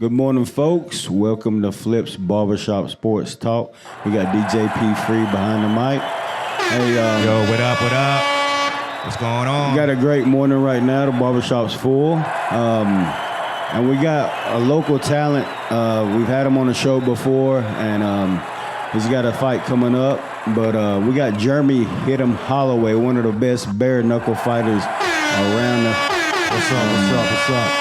Good morning, folks. Welcome to Flip's Barbershop Sports Talk. We got DJ P Free behind the mic. Hey, Yo, what up, what up? What's going on? we got a great morning right now. The barbershop's full. And we got a local talent. We've had him on the show before, and he's got a fight coming up. But we got Jeremy Holloway, one of the best bare-knuckle fighters around. What's up?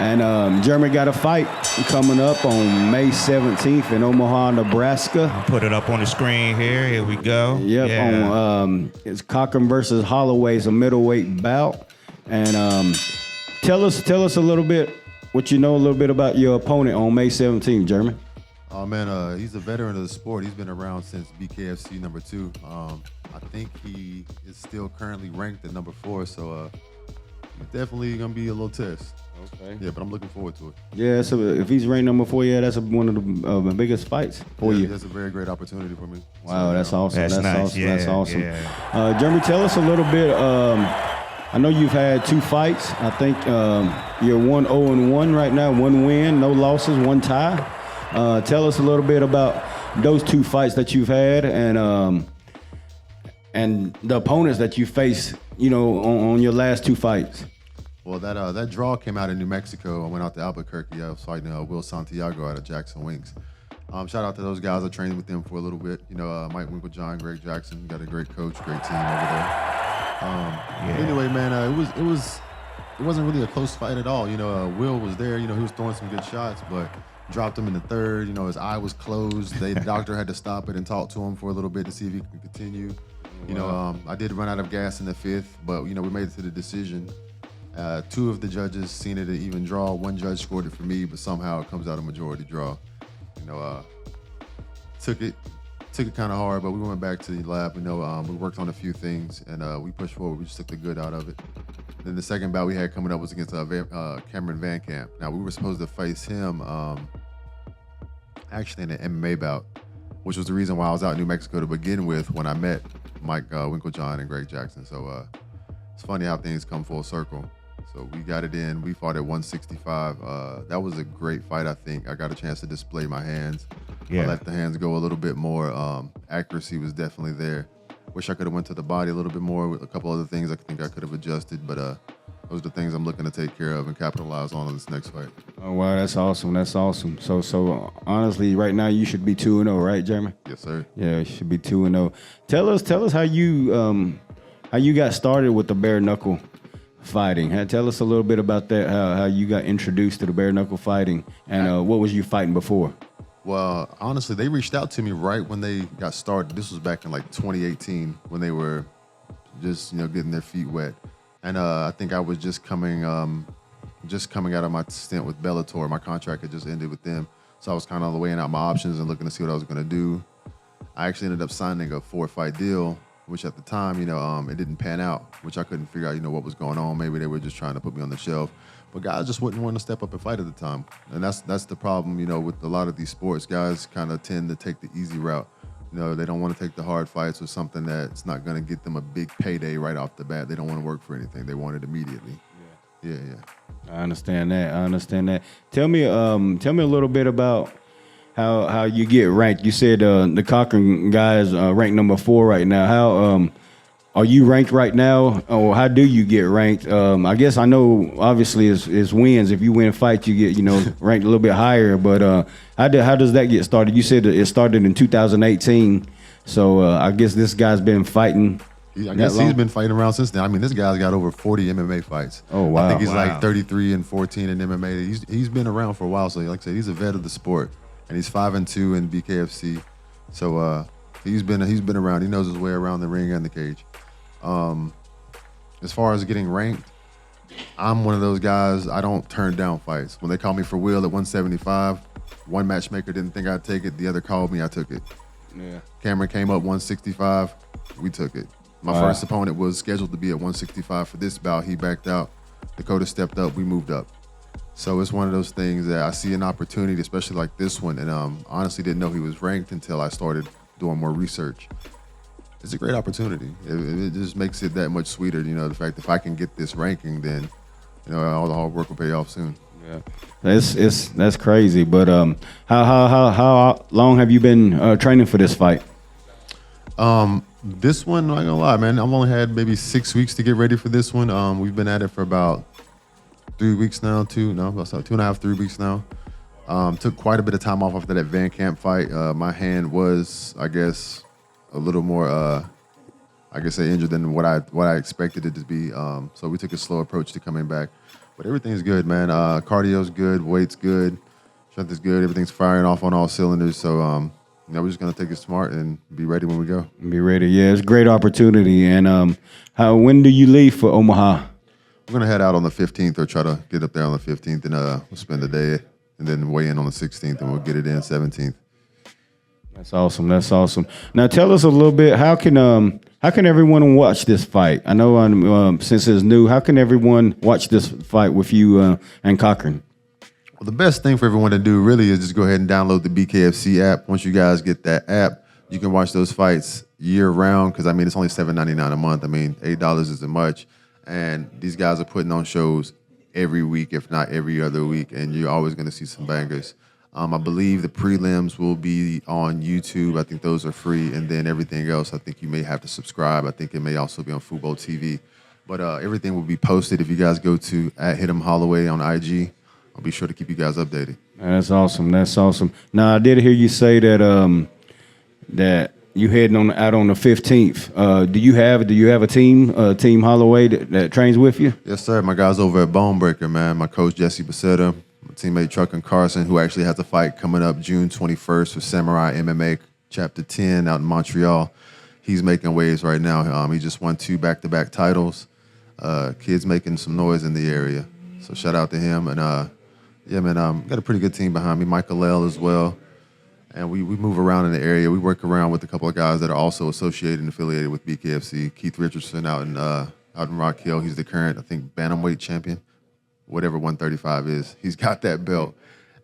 And Jeremy got a fight coming up on May 17th in Omaha, Nebraska. Put it up on the screen here. Here we go. Yep, Yeah. on it's Cochran versus Holloway. It's a middleweight bout. And tell us a little bit what you know a little bit about your opponent on May 17th, Jeremy. Oh man, he's a veteran of the sport. He's been around since Bkfc number 2. I think he is still currently ranked at number 4, so he's definitely gonna be a little test. Okay. Yeah, but I'm looking forward to it. Yeah, so if he's ranked number 4, yeah, that's one of the biggest fights for you. That's a very great opportunity for me. Wow, that's awesome. That's nice. awesome. Yeah, That's awesome. yeah. Jeremy, tell us a little bit. I know you've had 2 fights. I think you're 1-0-1 right now. 1 win, no losses, 1 tie. Tell us a little bit about those 2 fights that you've had and the opponents that you faced, you know, on your last 2 fights. Well, that draw came out in New Mexico. I went out to Albuquerque. I was fighting Will Santiago out of Jackson Wings. Shout out to those guys. I trained with them for a little bit. You know, Mike Winklejohn, Greg Jackson, got a great coach, great team over there. Anyway, man, it wasn't really a close fight at all. You know, Will was there. You know, he was throwing some good shots, but dropped him in the 3rd. You know, his eye was closed. The doctor had to stop it and talk to him for a little bit to see if he could continue. You know, I did run out of gas in the 5th, but you know, we made it to the decision. 2 of the judges seen it an even draw. 1 judge scored it for me, but somehow it comes out a majority draw. You know, took it kind of hard, but we went back to the lab. You know, we worked on a few things and we pushed forward. We just took the good out of it. Then the second bout we had coming up was against Cameron Van Camp. Now we were supposed to face him actually in an MMA bout, which was the reason why I was out in New Mexico to begin with when I met Mike Winklejohn and Greg Jackson. So it's funny how things come full circle. So we got it in. We fought at 165. That was a great fight, I think. I got a chance to display my hands. Yeah. I let the hands go a little bit more. Accuracy was definitely there. Wish I could have went to the body a little bit more with a couple other things I think I could have adjusted, but those are the things I'm looking to take care of and capitalize on this next fight. Oh, wow, that's awesome. That's awesome. So honestly, right now you should be 2-0, right, Jeremy? Yes, sir. Yeah, you should be 2-0. Tell us how you got started with the bare knuckle fighting. Tell us a little bit about that. How you got introduced to the bare knuckle fighting, and what was you fighting before? Well, honestly, they reached out to me right when they got started. This was back in like 2018 when they were just, you know, getting their feet wet. And I think I was just coming out of my stint with Bellator. My contract had just ended with them. So I was kind of weighing out my options and looking to see what I was going to do. I actually ended up signing a 4-fight deal, which at the time, you know, it didn't pan out, which I couldn't figure out, you know, what was going on. Maybe they were just trying to put me on the shelf. But guys just wouldn't want to step up and fight at the time. And that's the problem, you know, with a lot of these sports. Guys kind of tend to take the easy route. You know, they don't want to take the hard fights with something that's not going to get them a big payday right off the bat. They don't want to work for anything. They want it immediately. Yeah. I understand that. Tell me a little bit about how you get ranked. You said the Cochran guys ranked number 4 right now. How are you ranked right now, or how do you get ranked? I guess I know obviously is wins. If you win fights, you get, you know, ranked a little bit higher. But how does that get started? You said it started in 2018, so I guess this guy's been fighting. I guess he's been fighting around since then. I mean, this guy's got over 40 MMA fights. Oh, wow. I think he's like 33-14 in MMA. He's been around for a while, so like I said, he's a vet of the sport, and he's 5-2 in Bkfc. So he's been around. He knows his way around the ring and the cage. As far as getting ranked, I'm one of those guys, I don't turn down fights. When they called me for Will at 175, one matchmaker didn't think I'd take it. The other called me, I took it. Yeah. Cameron came up 165, we took it. My first opponent was scheduled to be at 165 for this bout. He backed out. Dakota stepped up, we moved up. So it's one of those things that I see an opportunity, especially like this one, and honestly didn't know he was ranked until I started doing more research. It's a great opportunity. It just makes it that much sweeter, you know, the fact that if I can get this ranking, then, you know, all the hard work will pay off soon. That's crazy. But how long have you been training for this fight? This one, I'm not gonna lie, man. I've only had maybe 6 weeks to get ready for this one. We've been at it for about 3 weeks now, 2.5, 3 weeks now. Took quite a bit of time off after that Van Camp fight. My hand was, I guess, a little more, injured than what I expected it to be. So we took a slow approach to coming back. But everything's good, man. Cardio's good, weight's good, strength is good. Everything's firing off on all cylinders. So, we're just gonna take it smart and be ready when we go. Be ready, yeah. It's a great opportunity. And when do you leave for Omaha? We're gonna head out on the 15th, or try to get up there on the 15th, and we'll spend the day, and then weigh in on the 16th, and we'll get it in 17th. That's awesome. That's awesome. Now tell us a little bit. How can everyone watch this fight? I know since it's new, how can everyone watch this fight with you and Cochran? Well, the best thing for everyone to do really is just go ahead and download the Bkfc app. Once you guys get that app, you can watch those fights year round, because it's only $7.99 a month. $8 isn't much, and these guys are putting on shows every week, if not every other week, and you're always going to see some bangers. I believe the prelims will be on YouTube. I think those are free, and then everything else, I think you may have to subscribe. I think it may also be on Fubo TV, but everything will be posted. If you guys go to @HitHimHolloway on IG, I'll be sure to keep you guys updated. Man, that's awesome. That's awesome. Now I did hear you say that that you heading out on the 15th. Do you have a team, Team Holloway that trains with you? Yes, sir. My guys over at Bonebreaker, man. My coach Jesse Becerra, my teammate Chuck and Carson, who actually has a fight coming up June 21st for Samurai MMA Chapter 10 out in Montreal. He's making waves right now. He just won 2 back-to-back titles. Kid's making some noise in the area. So shout out to him. And yeah, man, got a pretty good team behind me. Michael L as well. And we move around in the area. We work around with a couple of guys that are also associated and affiliated with Bkfc. Keith Richardson out in Rock Hill. He's the current, I think, bantamweight champion, whatever 135 is. He's got that belt.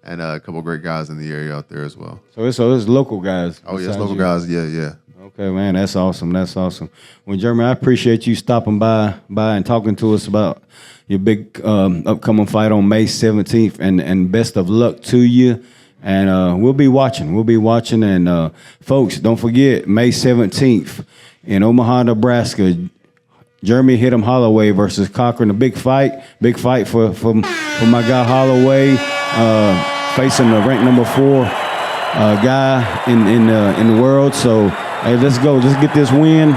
And a couple of great guys in the area out there as well. So it's local guys. Oh, yes, local guys. Yeah. Okay, man, that's awesome. That's awesome. Well, Jeremy, I appreciate you stopping by and talking to us about your big upcoming fight on May 17th, and best of luck to you. And we'll be watching. And folks, don't forget, May 17th in Omaha, Nebraska, Jeremy "Hit 'em" Holloway versus Cochran. A big fight for my guy Holloway, facing the ranked number 4 guy in the world. So hey, let's go. Let's get this win.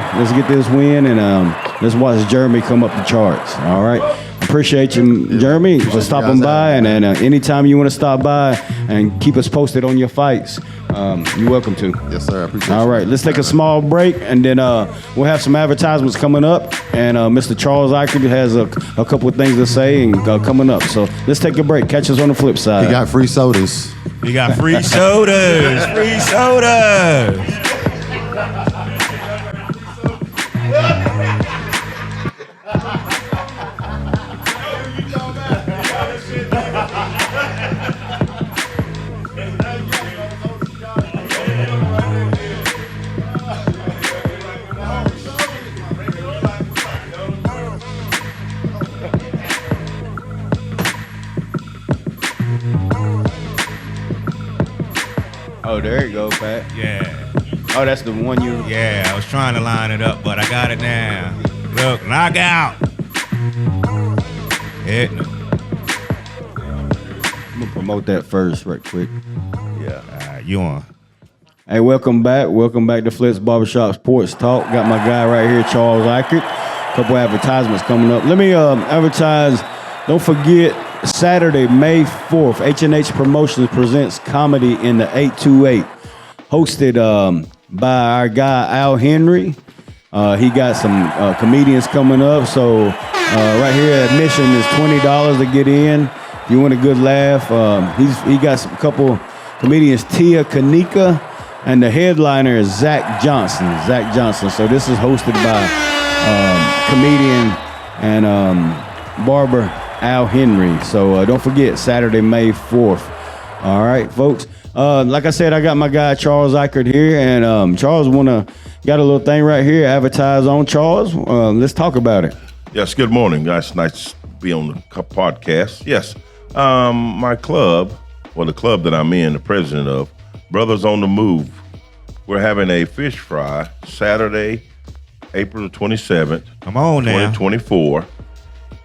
And let's watch Jeremy come up the charts. All right. Appreciate you, Jeremy, for stopping by. And anytime you want to stop by and keep us posted on your fights, you're welcome to. Yes, sir. I appreciate it. All right. Let's take a small break, and then we'll have some advertisements coming up. And Mr. Charles Ickard has a couple of things to say and coming up. So let's take a break. Catch us on the flip side. He got free sodas. We got free sodas. Free sodas. Oh, there you go, Pat. Yeah. Oh, that's the one you... Yeah, I was trying to line it up, but I got it now. Look, knockout. Hit. I'm going to promote that first right quick. Yeah. You on. Hey, welcome back. Welcome back to Flip's Barbershop Sports Talk. Got my guy right here, Charles Ickard. Couple advertisements coming up. Let me advertise. Don't forget, Saturday, May 4th, H&H Promotions presents Comedy in the 828. Hosted by our guy, Al Henry. He got some comedians coming up. So right here, admission is $20 to get in. If you want a good laugh, he got a couple comedians, Tia Kanika, and the headliner is Zach Johnson. So this is hosted by comedian and barber Al Henry. So don't forget, Saturday, May 4th. All right, folks. Like I said, I got my guy Charles Ickard here, and Charles got a little thing right here, advertise on. Charles, let's talk about it. Yes, good morning, guys. Nice to be on the podcast. Yes, My club, or the club that I'm in, the president of, Brothers on the Move. We're having a fish fry Saturday, April the 27th. Come on now. 2024,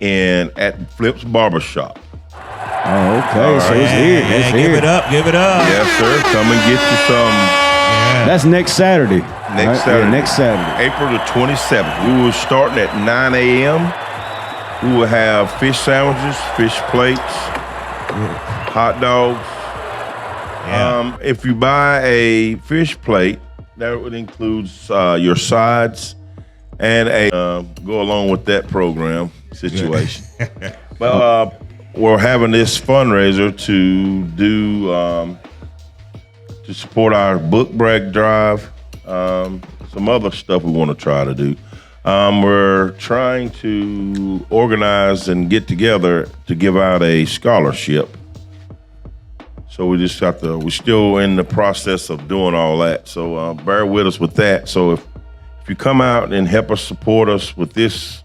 and at Flip's Barbershop. Oh, okay. So it's here. It's Give here. it up. Give it up. Yes, sir. Come and get you some. Yeah. That's next Saturday. Next right? Saturday. Yeah, next Saturday. April the 27th. We will start at 9 a.m. We will have fish sandwiches, fish plates, hot dogs. Yeah. If you buy a fish plate, that would include your sides and a go along with that program situation. But we're having this fundraiser to do to support our book brag drive. Some other stuff we want to try to do. We're trying to organize and get together to give out a scholarship. So we just have to, we're still in the process of doing all that. So bear with us with that. So if you come out and help us support us with this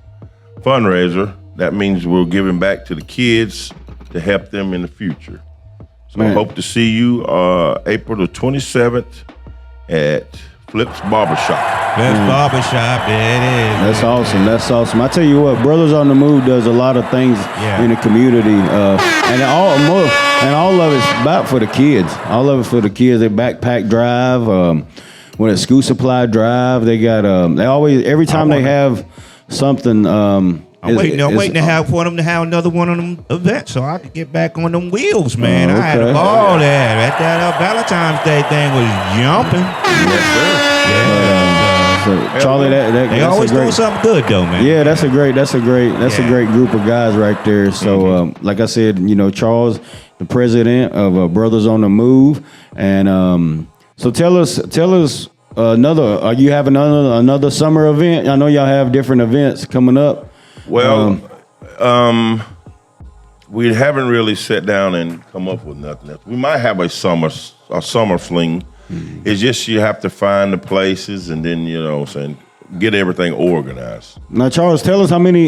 fundraiser, that means we're giving back to the kids to help them in the future. So I hope to see you April the 27th at Flip's Barbershop. Flip's Barbershop, there it is. That's awesome. That's awesome. I tell you what, Brothers on the Move does a lot of things in the community, and all of it's about for the kids. All of it for the kids. They backpack drive, when it's school supply drive. They got they always every time they have something. I'm waiting to have for them to have another one of them events so I could get back on them wheels, man. I had a ball there. That Valentine's Day thing was jumping. Yes, sir. So Charlie, They always doing something good though, man. Yeah, that's a great group of guys right there. So, like I said, Charles, the president of Brothers on the Move, and so tell us another. Are you having another summer event? I know y'all have different events coming up. Well, we haven't really sat down and come up with nothing else. We might have a summer fling. It's just you have to find the places and then get everything organized. Now, Charles, tell us how many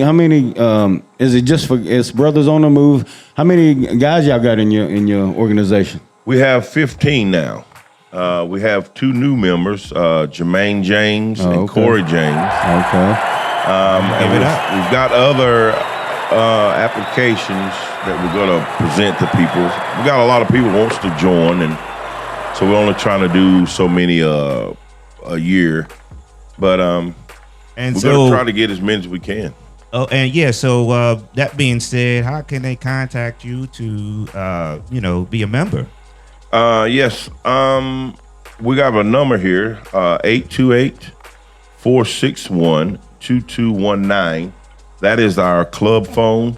is it just it's Brothers on the Move? How many guys y'all got in your organization? We have 15 now. We have 2 new members, Jermaine James and Corey James. Okay. And we've got other applications that we're going to present to people. We got a lot of people who wants to join, and so we're only trying to do so many a year. But we're going to try to get as many as we can. Oh, and yeah. So that being said, how can they contact you to be a member? Yes. We got a number here, 828-461-2219. That is our club phone.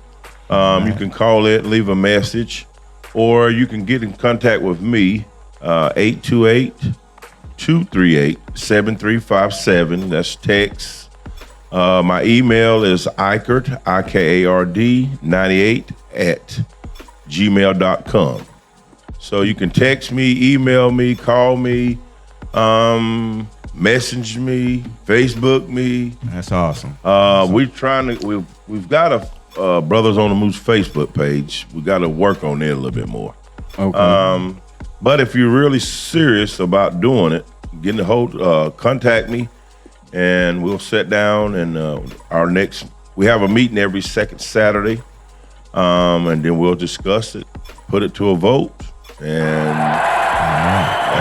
You can call it, leave a message, or you can get in contact with me, 828-238-7357. That's text. My email is Ickard, Ikard 98 @gmail.com. So you can text me, email me, call me, message me, Facebook me. That's awesome. We've got a Brothers on the Move's Facebook page. We got to work on it a little bit more. Okay. But if you're really serious about doing it, contact me, and we'll sit down and we have a meeting every second Saturday, and then we'll discuss it, put it to a vote, and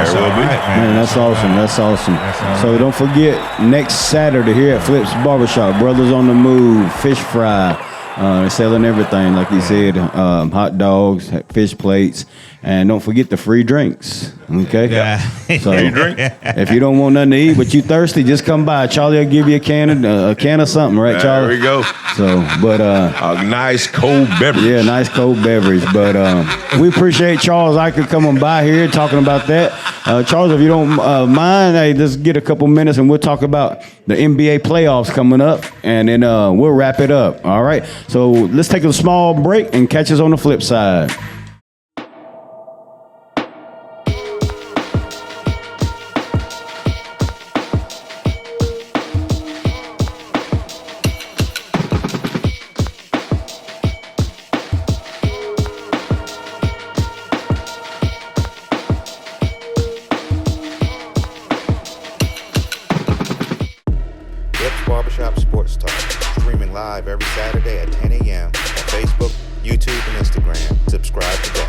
there will be. Man, that's awesome. That's awesome. So don't forget, next Saturday here at Flip's Barbershop, Brothers on the Move, fish fry. They're selling everything, like you said, hot dogs, fish plates, and don't forget the free drinks. Okay. Yeah. So if you don't want nothing to eat, but you thirsty, just come by. Charlie will give you a can of something, right, Charlie? There we go. So, but a nice cold beverage. yeah, nice cold beverage. But we appreciate Charles Ickard coming by here talking about that. Charles, if you don't mind, hey, let's get a couple minutes and we'll talk about the NBA playoffs coming up, and then we'll wrap it up. All right. So let's take a small break and catch us on the flip side. live every Saturday at 10 a.m. on Facebook, YouTube, and Instagram. Subscribe today.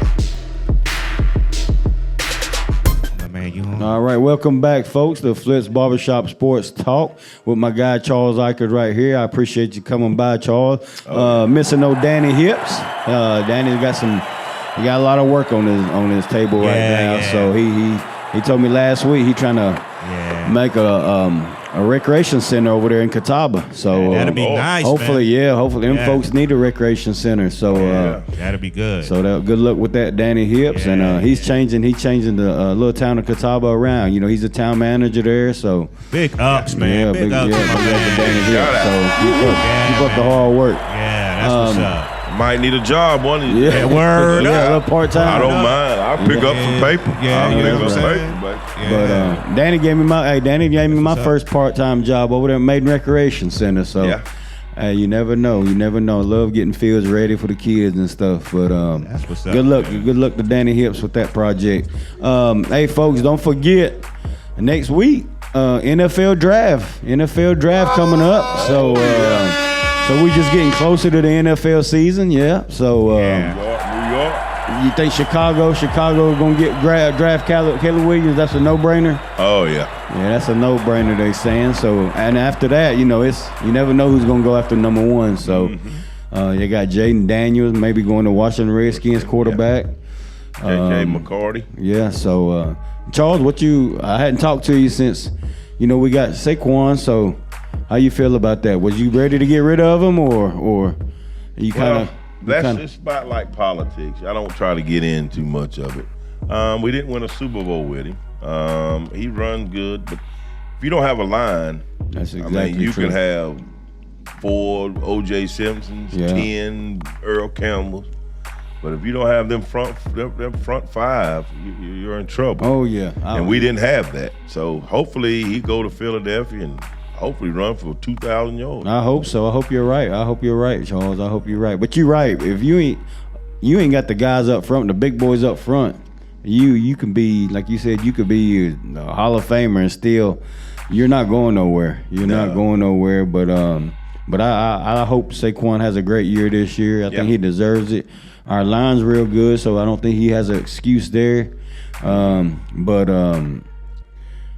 Man, you on? All right, welcome back, folks, to Flips Barbershop Sports Talk with my guy Charles Ickard right here. I appreciate you coming by, Charles. Missing no Danny Hips. Danny's he got a lot of work on his table right now. Yeah. So he told me last week he trying to make a recreation center over there in Catawba. So that'd be nice. Hopefully, man. Hopefully them folks need a recreation center. So that'd be good. So good luck with that, Danny Hips. Yeah, and he's changing the little town of Catawba around. He's a town manager there. So big ups, man. Yeah, big ups, to Danny Hips. So keep up the hard work. Yeah, that's what's up. Might need a job one of Yeah, word. Yeah, a little part-time. I don't mind. I'll pick up some paper. But Danny gave me my first part-time job over there at Maiden Recreation Center. So you never know. You never know. Love getting fields ready for the kids and stuff. But that's what's up. Good luck to Danny Hips with that project. Hey folks, don't forget next week NFL draft coming up. So we just getting closer to the NFL season, So New York. You think Chicago gonna get draft Caleb Williams? That's a no-brainer. Oh yeah. Yeah, that's a no-brainer. They saying so. And after that, you never know who's gonna go after number one. So you got Jaden Daniels maybe going to Washington Redskins quarterback. J.J. McCarty. Yeah. So Charles, I hadn't talked to you since we got Saquon. So. How you feel about that? Was you ready to get rid of him, or you kind of? That's just about like politics. I don't try to get in too much of it. We didn't win a Super Bowl with him. He runs good, but if you don't have a line, that's exactly you true. can have 4 O.J. Simpsons, 10 Earl Campbells, but if you don't have them front 5, you're in trouble. Oh yeah, and we didn't have that. So hopefully he go to Philadelphia and hopefully run for 2,000 yards. I hope so. I hope you're right. Charles. I hope you're right. But you're right. If you ain't got the guys up front, the big boys up front, you can be, like you said, you could be a Hall of Famer and still you're not going nowhere. Not going nowhere. But I hope Saquon has a great year this year. I think he deserves it. Our line's real good, so I don't think he has an excuse there.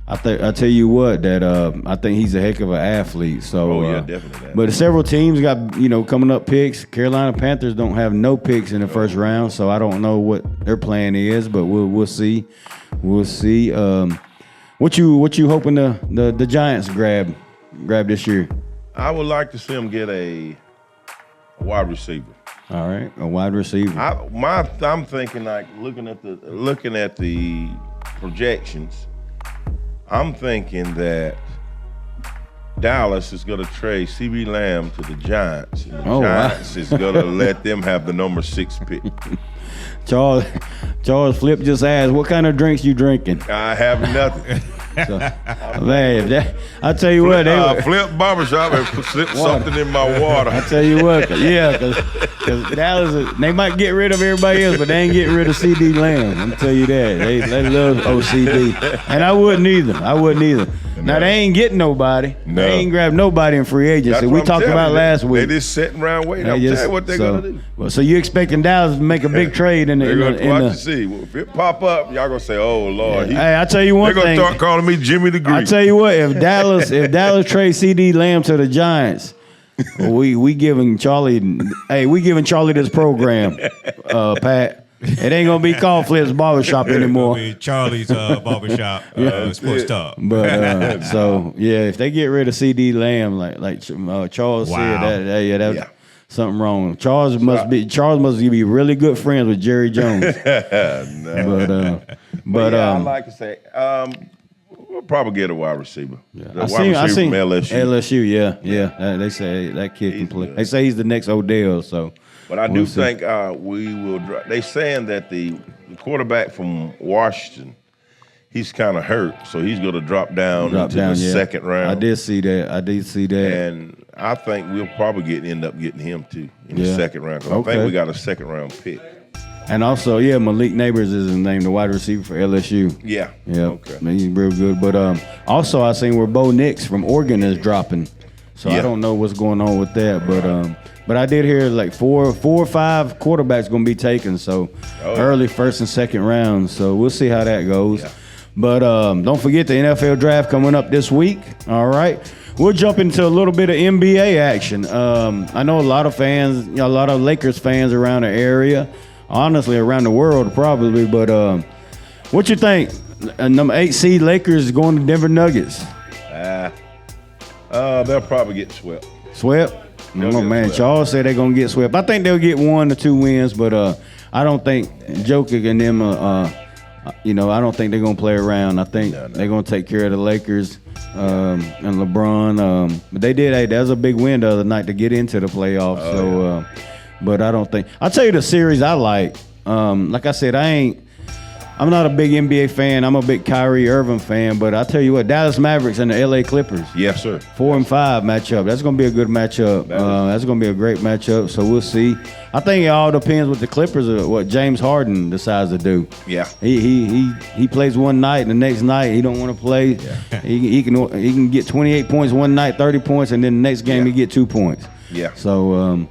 I tell you what, that I think he's a heck of an athlete. So, definitely. But several teams got coming up picks. Carolina Panthers don't have no picks in the first round, so I don't know what their plan is. But we'll see. We'll see. What you hoping the Giants grab this year? I would like to see them get a wide receiver. All right, a wide receiver. I'm thinking like looking at the projections. I'm thinking that Dallas is going to trade CeeDee Lamb to the Giants. And the Giants is going to let them have the number 6 pick. Charles Flip just asked, what kind of drinks you drinking? I have nothing. Man, I tell you what, Flip Barbershop and slip something in my water. I tell you what, because Dallas, they might get rid of everybody else, but they ain't getting rid of CeeDee Lamb. I'm tell you that. They love OCD, and I wouldn't either. Now they ain't getting nobody. No. They ain't grabbed nobody in free agency. We talked about last week. They just sitting around waiting. I'm telling you what they're gonna do. Well, so you expecting Dallas to make a big trade in the? They're gonna watch to see. If it pop up, y'all gonna say, "Oh Lord." Hey, I tell you one thing. They're gonna start calling me Jimmy the Greek. I tell you what, if Dallas trades CeeDee Lamb to the Giants, we giving Charlie this program, Pat. It ain't gonna be called Flip's Barbershop anymore. It'll be Charlie's Barbershop Sports Talk. But if they get rid of CeeDee Lamb, like Charles said, that's something wrong. Charles must be really good friends with Jerry Jones. But I'd like to say, we'll probably get a wide receiver. I seen from LSU. LSU, they say that kid can play. They say he's the next Odell. So, but I do think we will. They saying that the quarterback from Washington, he's kind of hurt, so he's going to drop down into the second round. I did see that. And I think we'll probably end up getting him too in the second round. I think we got a second round pick. And also, Malik Neighbors is his name, the wide receiver for LSU. Yeah. Okay. Man, he's real good. But also, I seen where Bo Nix from Oregon is dropping. So I don't know what's going on with that, but I did hear like four or five quarterbacks going to be taken. So early first and second rounds. So we'll see how that goes. Yeah. But don't forget the NFL draft coming up this week. All right. We'll jump into a little bit of NBA action. I know a lot of fans, a lot of Lakers fans around the area, honestly around the world probably. But what you think? Number 8 seed Lakers going to Denver Nuggets. They'll probably get swept. Swept? Oh, man. Charles said they're going to get swept. I think they'll get 1 or 2 wins, but I don't think Jokic and them, I don't think they're going to play around. I think they're going to take care of the Lakers and LeBron. But they did. Hey, that was a big win the other night to get into the playoffs. But I don't think. I'll tell you the series I like. Like I said, I'm not a big NBA fan. I'm a big Kyrie Irving fan. But I tell you what, Dallas Mavericks and the LA Clippers. Yes, sir. 4 and 5 matchup. That's going to be a good matchup. That's going to be a great matchup. So we'll see. I think it all depends what the Clippers or what James Harden decides to do. Yeah. He plays one night and the next night he don't want to play. Yeah. He can get 28 points one night, 30 points, and then the next game he get 2 points. Yeah. So.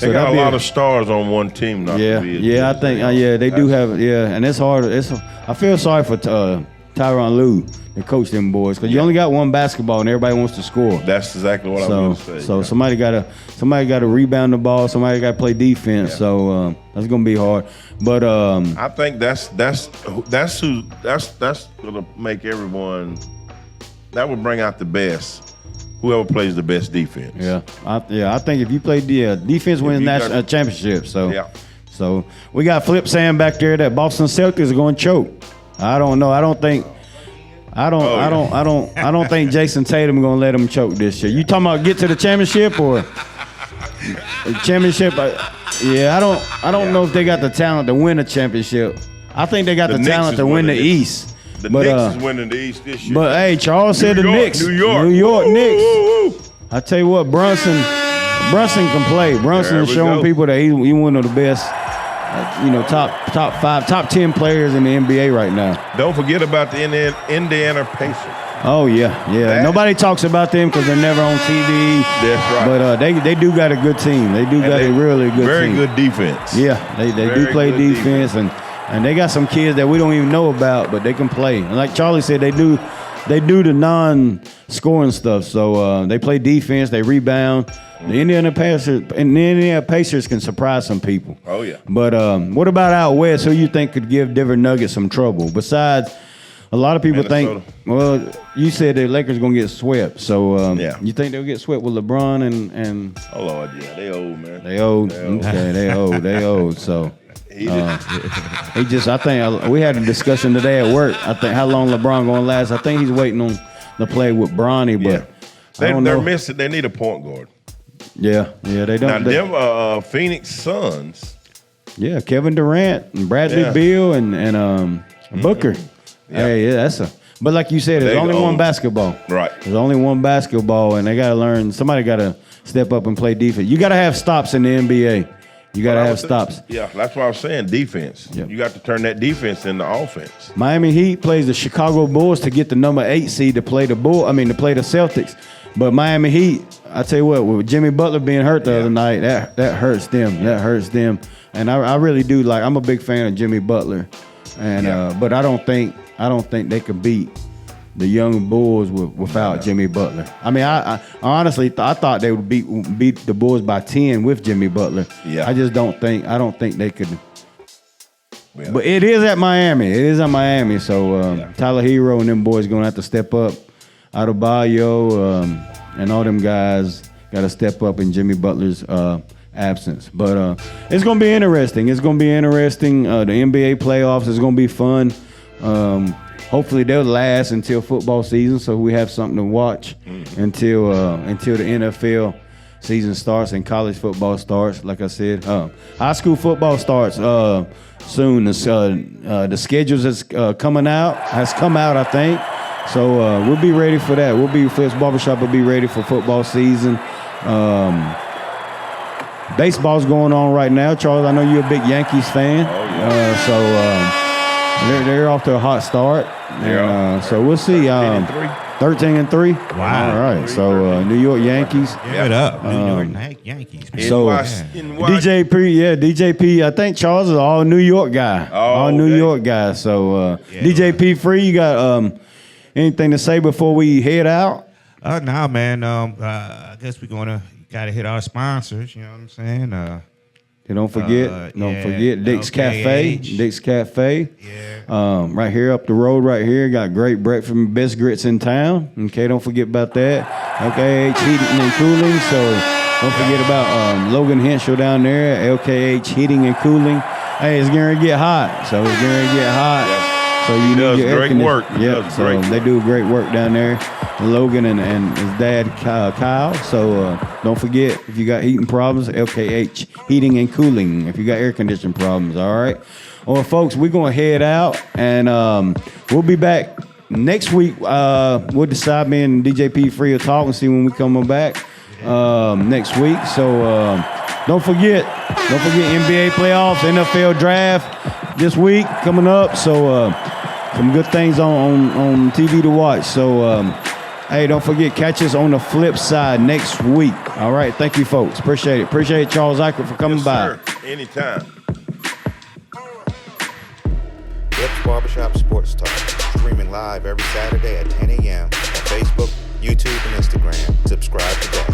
They got a lot of stars on one team. I think. They do have. Yeah, and it's hard. I feel sorry for Tyronn Lue to coach them boys because you only got one basketball and everybody wants to score. That's exactly what I was going to say. So somebody got to rebound the ball. Somebody got to play defense. Yeah. So that's going to be hard. But I think that's going to make everyone. That would bring out the best. Whoever plays the best defense. Yeah, I think if you play defense wins national championship. So we got Flip saying back there that Boston Celtics are going to choke. I don't know. I don't think Jason Tatum going to let them choke this year. You talking about get to the championship or championship? I don't know if they got the talent to win a championship. I think they got the talent to win the East. The Knicks is winning the East this year. But hey, Charles said the Knicks. New York Knicks. Woo. I tell you what, Brunson can play. Brunson is showing people that he's one of the best, top 5, top 10 players in the NBA right now. Don't forget about the Indiana Pacers. Oh yeah. Nobody talks about them because they're never on TV. That's right. But they do got a good team. They do got a really good very team. Good defense. Yeah, they do play defense. And they got some kids that we don't even know about, but they can play. And like Charlie said, they do the non-scoring stuff. So they play defense, they rebound. The Indiana Pacers can surprise some people. Oh yeah. But what about out west? Who you think could give Denver Nuggets some trouble? Besides, a lot of people think. Well, you said the Lakers gonna get swept. So you think they'll get swept with LeBron and? Oh Lord, yeah, they old, man. They old. Okay, they old. So. I think we had a discussion today at work. I think how long LeBron gonna last. I think he's waiting on to play with Bronny, but they're missing. They need a point guard. Yeah, they don't. Now them Phoenix Suns. Yeah, Kevin Durant and Bradley Beal and Booker. Yeah. Hey, that's a. But like you said, there's only one basketball. Right. There's only one basketball, and they gotta learn. Somebody gotta step up and play defense. You gotta have stops in the NBA. You got to have stops. Yeah, that's what I was saying, defense. Yep. You got to turn that defense into offense. Miami Heat plays the Chicago Bulls to get the number 8 seed to play the Celtics. But Miami Heat, I tell you what, with Jimmy Butler being hurt the other night, that hurts them. That hurts them. And I really do I'm a big fan of Jimmy Butler. And but I don't think they could beat the young Bulls without Jimmy Butler. I mean, I honestly thought they would beat the Bulls by 10 with Jimmy Butler. Yeah. I don't think they could. Yeah. But it is at Miami. So Tyler Hero and them boys going to have to step up. Adebayo and all them guys got to step up in Jimmy Butler's absence. But it's going to be interesting. The NBA playoffs is going to be fun. Hopefully they'll last until football season, so we have something to watch until the NFL season starts and college football starts. Like I said, high school football starts soon. The schedules has come out, I think. So we'll be ready for that. Flip's Barbershop will be ready for football season. Baseball's going on right now. Charles, I know you're a big Yankees fan. Oh, yeah. They're off to a hot start. So we'll see. 13-3. Wow. All right. So New York Yankees. Give it up. New York Yankees. Man. So DJP. I think Charles is all New York guy. All New York guy. So DJP Free, you got anything to say before we head out? Nah, man. I guess we're gonna gotta hit our sponsors. You know what I'm saying? Don't forget Dick's Cafe. Dick's Cafe. Yeah. Right here up the road, right here, got great breakfast, best grits in town. Okay, don't forget about that. LKH Heating and Cooling. So don't forget about Logan Henshaw down there, LKH Heating and Cooling. Hey, it's going to get hot. So it's going to get hot. Yeah. So you He does need your great work. He Yeah, does so great they do great work down there. Logan and his dad Kyle. So don't forget, if you got heating problems, LKH Heating and Cooling. If you got air conditioning problems, all right. Well, folks, we're gonna head out, and we'll be back next week. We'll decide, me and DJP Free will talk and see when we come back next week. So don't forget NBA playoffs, NFL draft this week coming up. So some good things on TV to watch. So hey, don't forget, catch us on the flip side next week. All right, thank you, folks. Appreciate it. Appreciate Charles Ickard for coming by. Sir. Anytime. Flips Barbershop Sports Talk, streaming live every Saturday at 10 a.m. on Facebook, YouTube, and Instagram. Subscribe today.